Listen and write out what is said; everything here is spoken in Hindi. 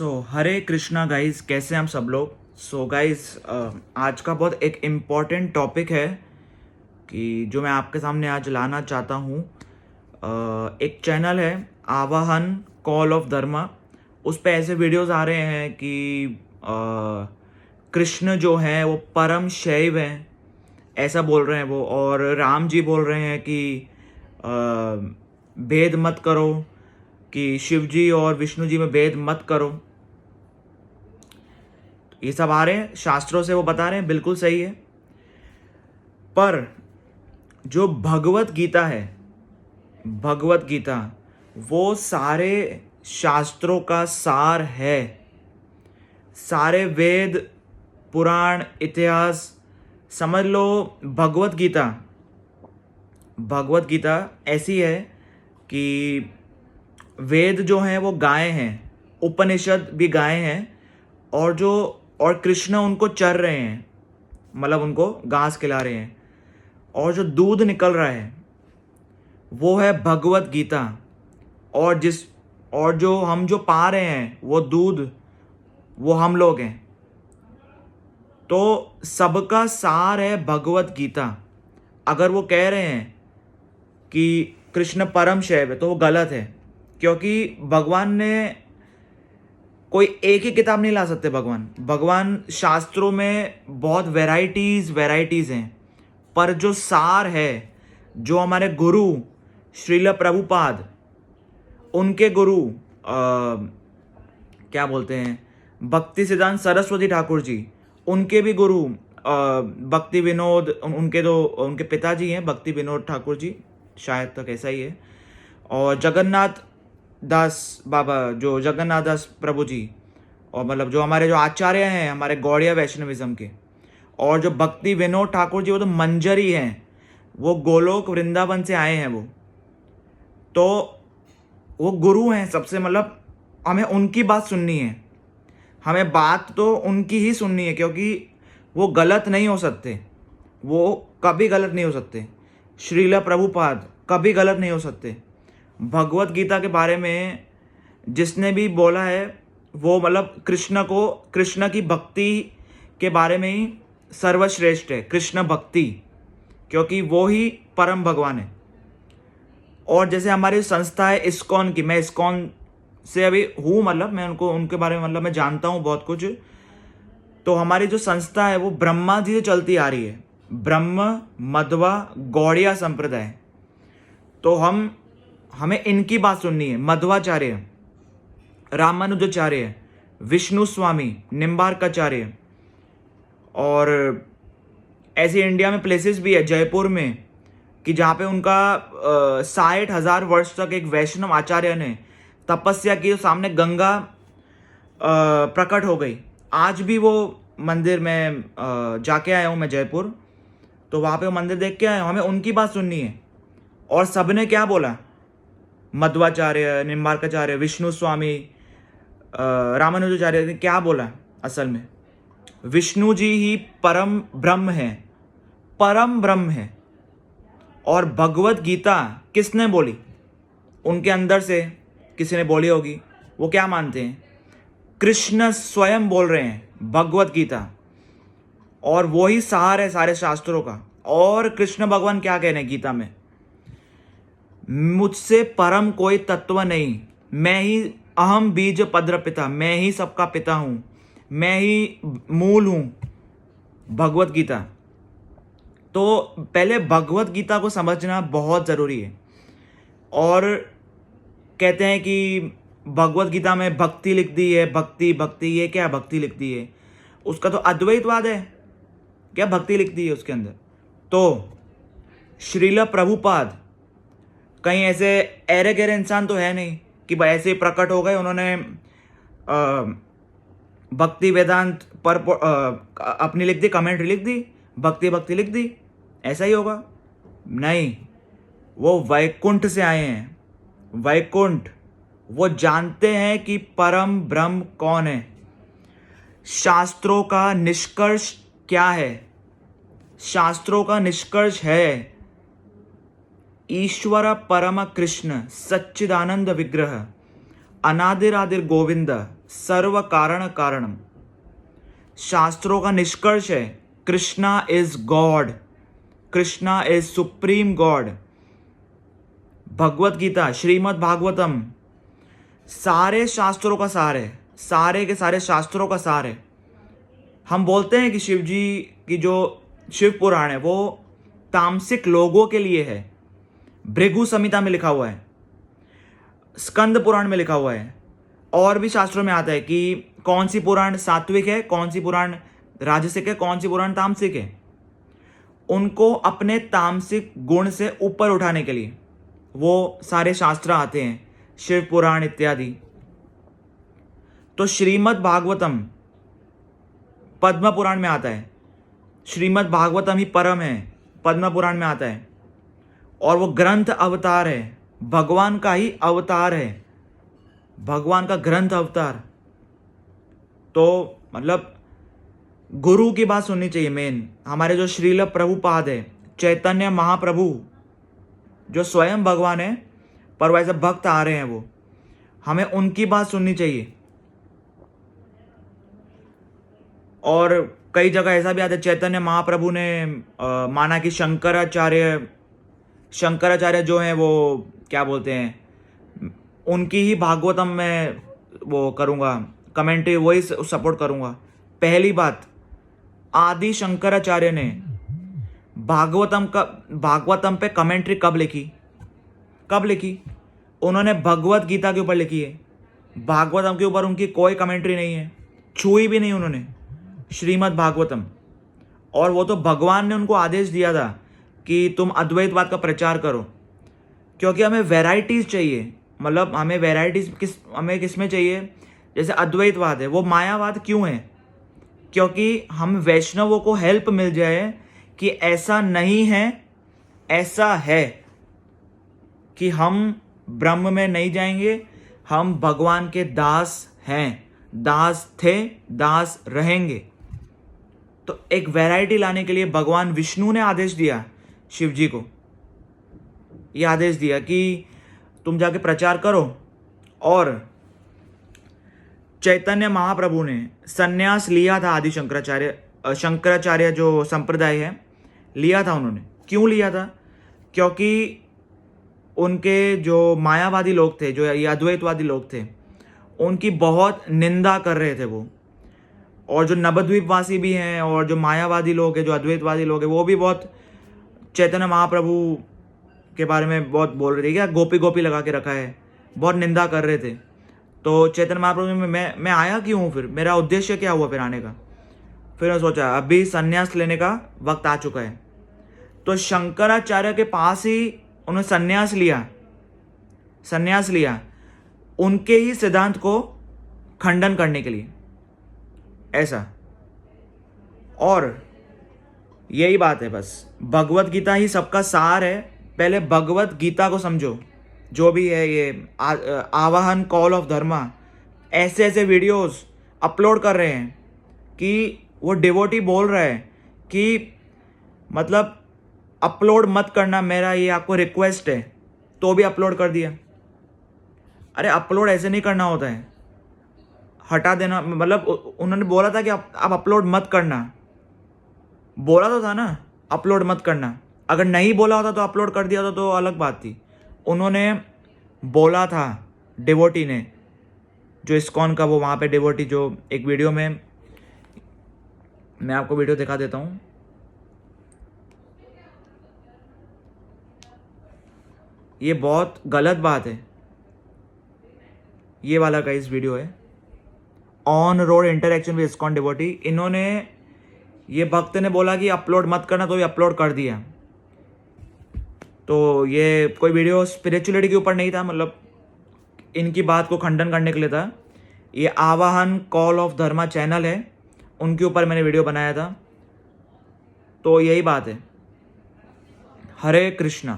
हरे कृष्णा गाइस, कैसे हैं हम सब लोग। गाइस, आज का बहुत एक इम्पॉर्टेंट टॉपिक है कि जो मैं आपके सामने आज लाना चाहता हूँ। एक चैनल है आवाहन कॉल ऑफ धर्मा। उस पे ऐसे वीडियोस आ रहे हैं कि कृष्ण जो है वो परम शैव हैं, ऐसा बोल रहे हैं वो। और राम जी बोल रहे हैं कि भेद मत करो, कि शिव जी और विष्णु जी में भेद मत करो। ये सब आ रहे हैं शास्त्रों से, वो बता रहे हैं, बिल्कुल सही है। पर जो भगवत गीता है, भगवत गीता वो सारे शास्त्रों का सार है। सारे वेद, पुराण, इतिहास समझ लो। भगवत गीता भगवत गीता ऐसी है कि वेद जो हैं वो गाय हैं, उपनिषद भी गाय हैं, और कृष्ण उनको चर रहे हैं, मतलब उनको घास खिला रहे हैं, और जो दूध निकल रहा है वो है भगवत गीता। और जो हम जो पा रहे हैं वो दूध, वो हम लोग हैं। तो सबका सार है भगवत गीता। अगर वो कह रहे हैं कि कृष्ण परम शैव है तो वो गलत है, क्योंकि भगवान ने कोई एक ही किताब नहीं ला सकते। भगवान शास्त्रों में बहुत वैरायटीज़ हैं, पर जो सार है, जो हमारे गुरु श्रील प्रभुपाद, उनके गुरु क्या बोलते हैं, भक्ति सिद्धांत सरस्वती ठाकुर जी, उनके भी गुरु भक्ति विनोद, उनके पिताजी हैं भक्ति विनोद ठाकुर जी, शायद तक ऐसा ही है। और जगन्नाथ दास बाबा, जो जगन्नाथ दास प्रभु जी, और मतलब जो हमारे जो आचार्य हैं हमारे गौड़िया वैष्णविज्म के। और जो भक्ति विनोद ठाकुर जी, वो तो मंजरी हैं, वो गोलोक वृंदावन से आए हैं वो। तो वो गुरु हैं सबसे, मतलब हमें उनकी बात सुननी है। हमें बात तो उनकी ही सुननी है, क्योंकि वो गलत नहीं हो सकते, वो कभी गलत नहीं हो सकते। श्रील प्रभुपाद कभी गलत नहीं हो सकते। भगवत गीता के बारे में जिसने भी बोला है वो मतलब कृष्ण की भक्ति के बारे में ही सर्वश्रेष्ठ है, कृष्ण भक्ति, क्योंकि वो ही परम भगवान है। और जैसे हमारी संस्था है इस्कॉन की, मैं इस्कॉन से अभी हूँ, मतलब मैं उनके बारे में मतलब मैं जानता हूँ बहुत कुछ। तो हमारी जो संस्था है वो ब्रह्मा जी से चलती आ रही है, ब्रह्म मध्वा गौड़िया संप्रदाय। तो हमें इनकी बात सुननी है। मध्वाचार्य, रामानुजाचार्य, विष्णु स्वामी, निम्बार्काचार्य, और ऐसे इंडिया में प्लेसेस भी है, जयपुर में, कि जहाँ पे उनका 60,000 वर्ष तक एक वैष्णव आचार्य ने तपस्या की, सामने गंगा प्रकट हो गई। आज भी वो मंदिर में जाके आया हूँ मैं, जयपुर, तो वहाँ पे वो मंदिर देख के आया हूँ। हमें उनकी बात सुननी है। और सबने क्या बोला, मध्वाचार्य, निम्बार्काचार्य, विष्णु स्वामी, रामानुजाचार्य ने क्या बोला, असल में विष्णु जी ही परम ब्रह्म है, परम ब्रह्म है। और भगवत गीता किसने बोली, उनके अंदर से किसी ने बोली होगी। वो क्या मानते हैं, कृष्ण स्वयं बोल रहे हैं भगवत गीता, और वो ही सार है सारे शास्त्रों का। और कृष्ण भगवान क्या कह रहे हैं गीता में, मुझसे परम कोई तत्व नहीं, मैं ही अहम बीज पद्र पिता, मैं ही सबका पिता हूं, मैं ही मूल हूं। भगवत गीता। तो पहले भगवत गीता को समझना बहुत ज़रूरी है। और कहते हैं कि भगवत गीता में भक्ति लिख दी है, भक्ति, ये क्या भक्ति लिख दी है, उसका तो अद्वैतवाद है, क्या भक्ति लिख दी है उसके अंदर। तो श्रील प्रभुपाद कहीं ऐसे ऐरे गहरे इंसान तो है नहीं कि भाई ऐसे प्रकट हो गए, उन्होंने भक्ति वेदांत पर अपनी लिख दी, कमेंट्री लिख दी, भक्ति लिख दी, ऐसा ही होगा? नहीं, वो वैकुंठ से आए हैं, वैकुंठ। वो जानते हैं कि परम ब्रह्म कौन है। शास्त्रों का निष्कर्ष क्या है, शास्त्रों का निष्कर्ष है ईश्वर परम कृष्ण सच्चिदानंद विग्रह, अनादिर आदिर गोविंद, सर्व कारण कारणम। शास्त्रों का निष्कर्ष है Krishna is god, Krishna is supreme god. Bhagavad Gita, Shrimad Bhagavatam सारे शास्त्रों का सार है, सारे के सारे शास्त्रों का सार है। हम बोलते हैं कि शिव जी की जो शिव पुराण है वो तामसिक लोगों के लिए है। भृगु संहिता में लिखा हुआ है, स्कंद पुराण में लिखा हुआ है, और भी शास्त्रों में आता है कि कौन सी पुराण सात्विक है, कौन सी पुराण राजसिक है, कौन सी पुराण तामसिक है। उनको अपने तामसिक गुण से ऊपर उठाने के लिए वो सारे शास्त्र आते हैं, शिव पुराण इत्यादि। तो श्रीमद् भागवतम पद्म पुराण में आता है, श्रीमद् भागवतम ही परम है, पद्म पुराण में आता है, और वो ग्रंथ अवतार है, भगवान का ही अवतार है, भगवान का ग्रंथ अवतार। तो मतलब गुरु की बात सुननी चाहिए। मेन हमारे जो श्रील प्रभुपाद है, चैतन्य महाप्रभु जो स्वयं भगवान है पर वैसे भक्त आ रहे हैं, वो हमें उनकी बात सुननी चाहिए। और कई जगह ऐसा भी आता है, चैतन्य महाप्रभु ने माना कि शंकराचार्य जो हैं वो क्या बोलते हैं, उनकी ही भागवतम में वो करूँगा कमेंट्री, वही सपोर्ट करूँगा। पहली बात, आदि शंकराचार्य ने भागवतम पे कमेंट्री कब लिखी? उन्होंने भगवत गीता के ऊपर लिखी है, भागवतम के ऊपर उनकी कोई कमेंट्री नहीं है, छुई भी नहीं उन्होंने श्रीमद् भागवतम। और वो तो भगवान ने उनको आदेश दिया था कि तुम अद्वैतवाद का प्रचार करो, क्योंकि हमें वैरायटीज़ चाहिए। मतलब हमें वैरायटीज़ किस में चाहिए? जैसे अद्वैतवाद है, वो मायावाद क्यों है? क्योंकि हम वैष्णवों को हेल्प मिल जाए कि ऐसा नहीं है, ऐसा है कि हम ब्रह्म में नहीं जाएंगे, हम भगवान के दास हैं, दास थे, दास रहेंगे। तो एक वैरायटी लाने के लिए भगवान विष्णु ने आदेश दिया शिव जी को, ये आदेश दिया कि तुम जाके प्रचार करो। और चैतन्य महाप्रभु ने संन्यास लिया था, आदि शंकराचार्य जो संप्रदाय है लिया था उन्होंने। क्यों लिया था? क्योंकि उनके जो मायावादी लोग थे, जो ये अद्वैतवादी लोग थे, उनकी बहुत निंदा कर रहे थे वो। और जो नवद्वीपवासी भी हैं और जो मायावादी लोग हैं, जो अद्वैतवादी लोग हैं, वो भी बहुत चैतन्य महाप्रभु के बारे में बहुत बोल रहे थे, क्या गोपी गोपी लगा के रखा है, बहुत निंदा कर रहे थे। तो चैतन्य महाप्रभु में मैं आया क्यों हूँ? फिर मेरा उद्देश्य क्या हुआ फिर आने का? फिर मैं सोचा अभी संन्यास लेने का वक्त आ चुका है। तो शंकराचार्य के पास ही उन्होंने संन्यास लिया उनके ही सिद्धांत को खंडन करने के लिए, ऐसा। और यही बात है, बस भगवत गीता ही सबका सार है। पहले भगवत गीता को समझो। जो भी है ये आवाहन कॉल ऑफ धर्मा, ऐसे वीडियोस अपलोड कर रहे हैं कि वो डिवोटी बोल रहा है कि मतलब अपलोड मत करना, मेरा ये आपको रिक्वेस्ट है, तो भी अपलोड कर दिया। अरे अपलोड ऐसे नहीं करना होता है, हटा देना। मतलब उन्होंने बोला था कि आप अपलोड मत करना, बोला तो था ना अपलोड मत करना। अगर नहीं बोला होता तो अपलोड कर दिया होता तो अलग बात थी। उन्होंने बोला था, डिवोटी ने, जो इस्कॉन का वो वहाँ पे डिवोटी, जो एक वीडियो में, मैं आपको वीडियो दिखा देता हूँ। ये बहुत गलत बात है, ये वाला का इस वीडियो है, on road interaction with ISKCON devotee. इन्होंने, ये भक्त ने बोला कि अपलोड मत करना, तो ये अपलोड कर दिया। तो ये कोई वीडियो स्पिरिचुअलिटी के ऊपर नहीं था, मतलब इनकी बात को खंडन करने के लिए था। ये आवाहन कॉल ऑफ धर्मा चैनल है, उनके ऊपर मैंने वीडियो बनाया था। तो यही बात है। हरे कृष्णा।